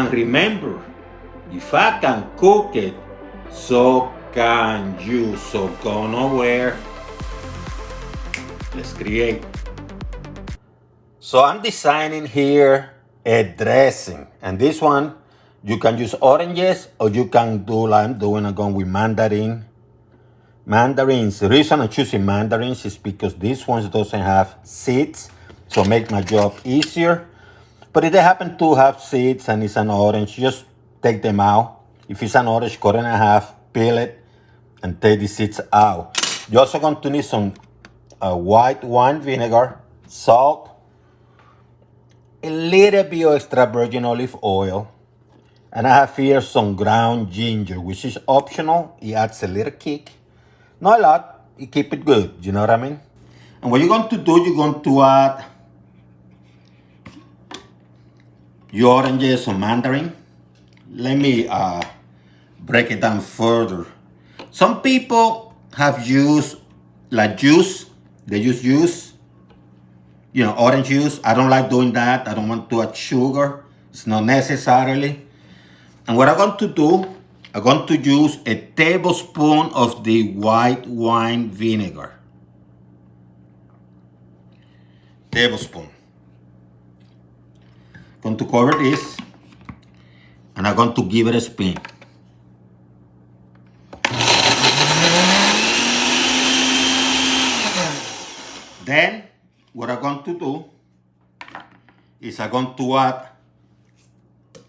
And remember, if I can cook it, so can you. So go nowhere. Let's create. So I'm designing here a dressing. And this one, you can use oranges or you can do like I'm doing. I'm going with mandarin. Mandarins, the reason I'm choosing mandarins is because these ones doesn't have seeds, so make my job easier. But if they happen to have seeds and it's an orange, just take them out. If it's an orange, cut it in half, peel it, and take the seeds out. You're also going to need some white wine vinegar, salt, a little bit of extra virgin olive oil, and I have here some ground ginger, which is optional. It adds a little kick. Not a lot, you keep it good, you know what I mean? And what you're going to do, you're going to add your oranges or mandarin. Let me break it down further. Some people have used like juice, they use juice, orange juice. I don't like doing that. I don't want to add sugar. It's not necessarily. And what I'm going to do, I'm going to use a tablespoon of the white wine vinegar. Tablespoon. I'm going to cover this and I'm going to give it a spin. Then what I'm going to do is I'm going to add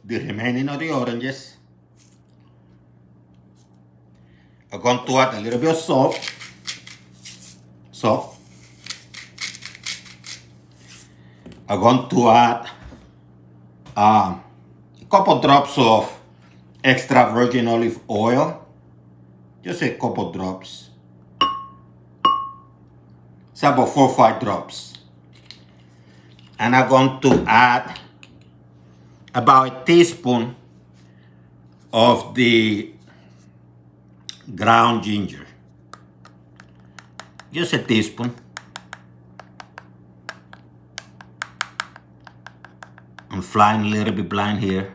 the remaining of the oranges. I'm going to add a little bit of salt. I'm going to add a couple drops of extra virgin olive oil. Just a couple drops. It's about 4 or 5 drops. And I'm going to add about a teaspoon of the ground ginger. Just a teaspoon. I'm flying a little bit blind here.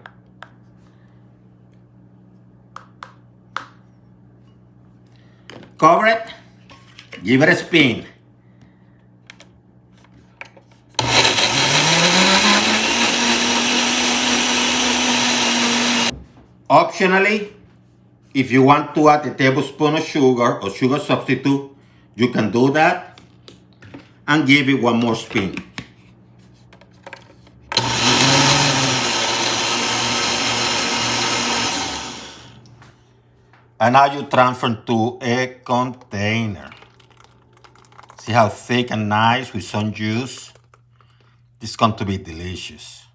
Cover it. Give it a spin. Optionally, if you want to add a tablespoon of sugar or sugar substitute, you can do that and give it one more spin. And now you transfer to a container. See how thick and nice with some juice? It's going to be delicious.